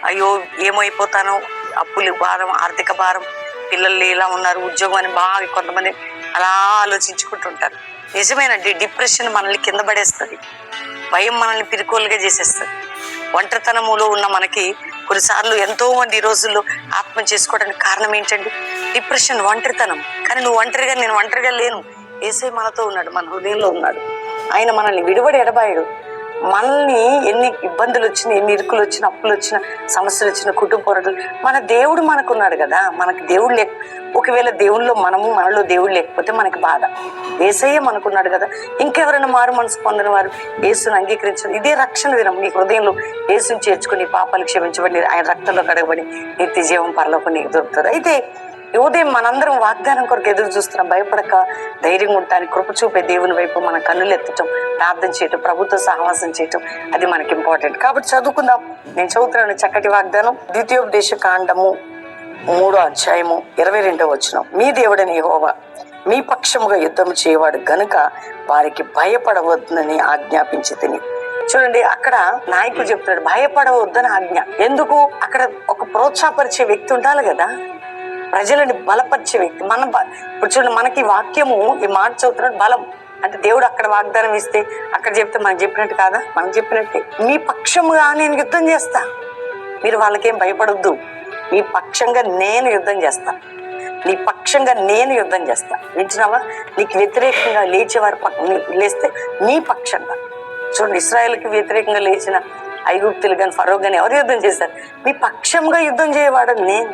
అయ్యో ఏమైపోతానో, అప్పులు భారం, ఆర్థిక భారం, పిల్లలు ఇలా ఉన్నారు, ఉద్యోగం అని బాగా కొంతమంది అలా ఆలోచించుకుంటుంటారు. నిజమేనండి, డిప్రెషన్ మనల్ని కింద పడేస్తుంది, భయం మనల్ని పిరికోలుగా చేసేస్తుంది. ఒంటరితనములో ఉన్న మనకి కొన్నిసార్లు ఎంతో మంది ఈ రోజుల్లో ఆత్మ చేసుకోవడానికి కారణం ఏంటండి? డిప్రెషన్, ఒంటరితనం. కానీ నువ్వు ఒంటరిగా, నేను ఒంటరిగా లేను. యేసయ్య మనతో ఉన్నాడు, మన హృదయంలో ఉన్నాడు. ఆయన మనల్ని విడివడి ఎడబాయడు. మనల్ని ఎన్ని ఇబ్బందులు వచ్చినా, ఎన్ని ఇరుకులు వచ్చినా, అప్పులు వచ్చినా, సమస్యలు వచ్చిన, కుటుంబ పోరాటాలు, మన దేవుడు మనకున్నాడు కదా. మనకి దేవుడు ఒకవేళ దేవుళ్ళో మనలో దేవుడు లేకపోతే మనకి బాధ. యేసయ్య మనకున్నాడు కదా. ఇంకెవరైనా మారు మనసు పొందిన వారు యేసుని అంగీకరించడం, ఇదే రక్షణ దినం. నీ హృదయంలో యేసుని చేర్చుకుని పాపాలు క్షమించబడి ఆయన రక్తంలో కడగబడి నిత్య జీవం పరలోకం నీకు దొరుకుతుంది. అయితే ఉదయం మనందరం వాగ్దానం కొరకు ఎదురు చూస్తున్నాం. భయపడక ధైర్యంగా ఉండటానికి కృప చూపే దేవుని వైపు మన కన్నులు ఎత్తటం, ప్రార్థన చేయటం, ప్రభుత్వ సహవాసం చేయటం, అది మనకి ఇంపార్టెంట్. కాబట్టి చదువుకుందాం. నేను చదువుతున్నాను చక్కటి వాగ్దానం. ద్వితీయోపదేశ కాండము 3వ అధ్యాయము 22వ వచనం. మీ దేవుడని యెహోవా మీ పక్షముగా యుద్ధము చేయవాడు గనుక వారికి భయపడవద్దని ఆజ్ఞాపించి తిని. చూడండి, అక్కడ నాయకుడు చెప్తున్నాడు భయపడవద్దని ఆజ్ఞ. ఎందుకు? అక్కడ ఒక ప్రోత్సాహపరిచే వ్యక్తి ఉండాలి కదా, ప్రజలని బలపరిచే వ్యక్తి. ఇప్పుడు చూడండి, మనకి వాక్యము ఈ మాట చదువుతున్నాడు బలం అంటే దేవుడు అక్కడ వాగ్దానం ఇస్తే అక్కడ చెప్తే మనకు చెప్పినట్టు కాదా? మనం చెప్పినట్టే. మీ పక్షముగా నేను యుద్ధం చేస్తా, మీరు వాళ్ళకేం భయపడొద్దు, మీ పక్షంగా నేను యుద్ధం చేస్తా, నీ పక్షంగా నేను యుద్ధం చేస్తా. వింటున్నావా? నీకు వ్యతిరేకంగా లేచేవారు లేస్తే నీ పక్షంగా. చూడండి, ఇశ్రాయేలుకి వ్యతిరేకంగా లేచిన ఐగుప్తులు కానీ ఫరో కానీ ఎవరు యుద్ధం చేశారు? మీ పక్షంగా యుద్ధం చేయవాడు నేను.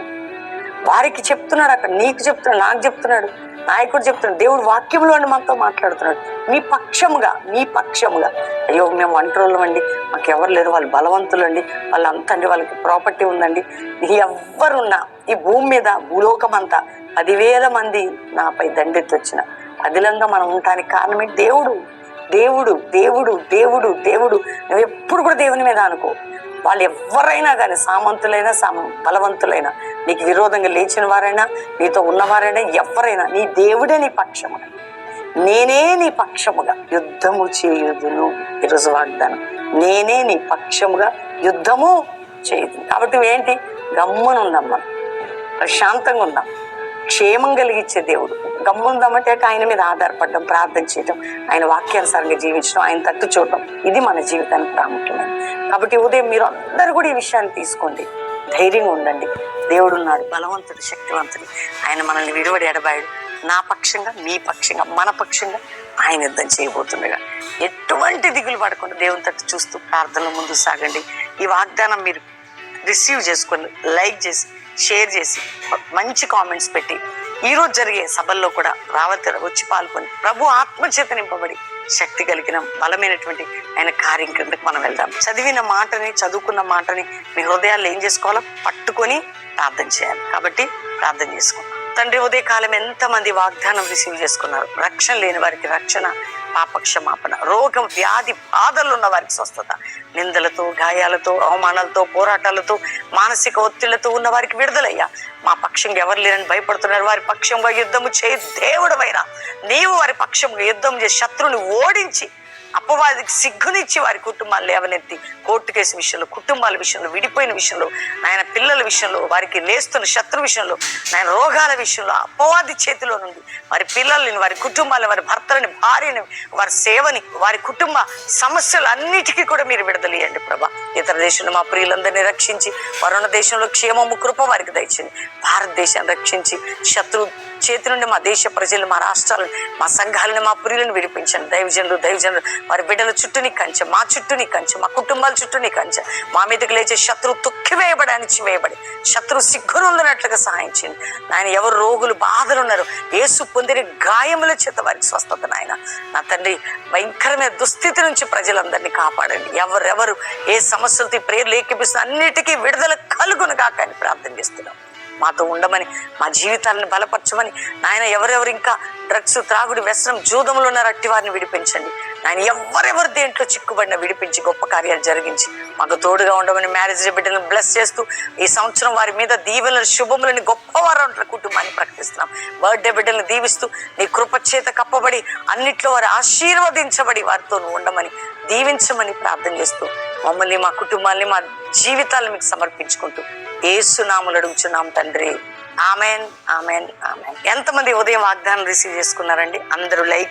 వారికి చెప్తున్నాడు, అక్కడ నీకు చెప్తున్నాడు, నాకు చెప్తున్నాడు, నాయకుడు చెప్తున్నాడు, దేవుడు వాక్యంలో మనతో మాట్లాడుతున్నాడు. మీ పక్షముగా, మీ పక్షముగా. అయ్యో మేము ఒంటరిళ్ళం అండి, మాకు ఎవరు లేరు, వాళ్ళు బలవంతులు అండి, వాళ్ళు అంత అండి, వాళ్ళకి ప్రాపర్టీ ఉందండి, ఎవ్వరున్నా ఈ భూమి మీద భూలోకం అంతా 10,000 మంది నాపై దండెత్తి వచ్చిన అదిలంగా మనం ఉండటానికి కారణమే దేవుడు. దేవుడు దేవుడు దేవుడు దేవుడు. నువ్వు ఎప్పుడు కూడా దేవుని మీద అనుకో. వాళ్ళు ఎవరైనా కానీ, సామంతులైనా బలవంతులైనా, నీకు విరోధంగా లేచిన వారైనా, నీతో ఉన్నవారైనా, ఎవరైనా, నీ దేవుడే నీ పక్షముగా, నేనే నీ పక్షముగా యుద్ధము చేయుదును. ఈరోజు వాగ్దానం, నేనే నీ పక్షముగా యుద్ధము చేయదు. కాబట్టి ఏంటి? గమ్మున ఉందాం, మనం ప్రశాంతంగా ఉందాం. క్షేమం కలిగించే దేవుడు. గమ్ముందామంటే ఆయన మీద ఆధారపడడం, ప్రార్థన చేయడం, ఆయన వాక్యానుసారంగా జీవించడం, ఆయన తట్టు చూడటం, ఇది మన జీవితానికి ప్రాముఖ్యమైనది. కాబట్టి ఉదయం మీరు అందరూ కూడా ఈ విషయాన్ని తీసుకోండి, ధైర్యంగా ఉండండి. దేవుడు ఉన్నాడు, బలవంతుడు, శక్తివంతుడు. ఆయన మనల్ని విడివడి ఎడబాయడు. నా పక్షంగా, మీ పక్షంగా, మన పక్షంగా ఆయన యుద్ధం చేయబోతుండగా ఎటువంటి దిగులు పడకుండా దేవుని తట్టు చూస్తూ ప్రార్థనలో ముందు సాగండి. ఈ వాగ్దానం మీరు రిసీవ్ చేసుకొని, లైక్ చేసి, షేర్ చేసి, మంచి కామెంట్స్ పెట్టి, ఈరోజు జరిగే సభల్లో కూడా వచ్చి పాల్గొని ప్రభు ఆత్మచేత నింపబడి శక్తి కలిగిన బలమైనటువంటి ఆయన కార్యం కిందకి మనం వెళ్దాం. చదివిన మాటని, చదువుకున్న మాటని మీ హృదయాల్లో ఏం చేసుకోవాలో పట్టుకొని ప్రార్థన చేయాలి. కాబట్టి ప్రార్థన చేసుకుందాం. తండ్రి, ఉదయకాలం ఎంతమంది వాగ్దానం రిసీవ్ చేసుకున్నారు. రక్షణ లేని వారికి రక్షణ, పాపక్షమాపణ, రోగం, వ్యాధి, బాధలు ఉన్న వారికి స్వస్థత, నిందలతో, గాయాలతో, అవమానాలతో, పోరాటాలతో, మానసిక ఒత్తిళ్లతో ఉన్న వారికి విడుదలయ్యా. మా పక్షంగా ఎవరు లేరని భయపడుతున్నారు, వారి పక్షంగా యుద్ధము చేయి దేవుడవైనా నీవు వారి పక్షంగా యుద్ధం చేసి శత్రువుని ఓడించి అపవాదికి సిగ్గునిచ్చి వారి కుటుంబాలు లేవనెత్తి కోర్టు కేసు విషయంలో, కుటుంబాల విషయంలో, విడిపోయిన విషయంలో, నాయన పిల్లల విషయంలో, వారికి లేస్తున్న శత్రు విషయంలో, నాయన రోగాల విషయంలో, అపవాది చేతిలో నుండి వారి పిల్లల్ని, వారి కుటుంబాలను, వారి భర్తలని, భార్యని, వారి సేవని, వారి కుటుంబ సమస్యలు అన్నిటికీ కూడా మీరు విడుదలయ్యండి ప్రభా. ఇతర దేశంలో మా ప్రియులందరినీ రక్షించి, వరుణ దేశంలో క్షేమము, కృప వారికి దయచేయండి. భారతదేశాన్ని రక్షించి, శత్రు చేతి నుండి మా దేశ ప్రజలు, మా రాష్ట్రాలను, మా సంఘాలను, మా ప్రియులను విడిపించండి. దైవజనులు వారి బిడ్డల చుట్టూ నీ కంచె, మా చుట్టూ నీ కంచె, మా కుటుంబాల చుట్టూ నీ కంచె. మా మీదకి లేచే శత్రువు తొక్కివేయబడి, అణిచివేయబడి, శత్రువు సిగ్గునుందినట్లుగా సహాయం చేయండి నాయన. ఎవరు రోగులు, బాధలు ఉన్నారో యేసు పొందిన గాయముల చేత వారికి స్వస్థత నాయన. నా తండ్రి, భయంకరమైన దుస్థితి నుంచి ప్రజలందరినీ కాపాడండి. ఎవరెవరు ఏ సమస్యలతో ప్రేయర్లు ఏకీపిస్తున్న అన్నిటికీ విడుదల కలుగును గాక అని ప్రార్థన చేస్తున్నాం. మాతో ఉండమని, మా జీవితాలను బలపరచమని నాయన. ఎవరెవరు ఇంకా డ్రగ్స్, త్రాగుడు, వ్యసనం, జూదములు ఉన్నారు, అట్టి వారిని విడిపించండి నాయన. ఎవరెవరు దేంట్లో చిక్కుబడిన విడిపించి గొప్ప కార్యాలు జరిగించి మాకు తోడుగా ఉండమని. మ్యారేజ్ బిడ్డలను బ్లెస్ చేస్తూ ఈ సంవత్సరం వారి మీద దీవెనలు, శుభములని, గొప్పవారు అంటారు కుటుంబాన్ని ప్రకటిస్తున్నాం. బర్త్డే బిడ్డలను దీవిస్తూ నీ కృపచేత కప్పబడి అన్నిట్లో వారు ఆశీర్వదించబడి వారితో ఉండమని, దీవించమని ప్రార్థన చేస్తూ మమ్మల్ని, మా కుటుంబాన్ని, మా జీవితాలను మీకు సమర్పించుకుంటూ యేసు నామములో అడుగుచున్నాం తండ్రి. Amen, amen, amen. ఎంతమంది ఉదయం వాగ్దానం రిసీవ్ చేసుకున్నారండి? అందరూ లైక్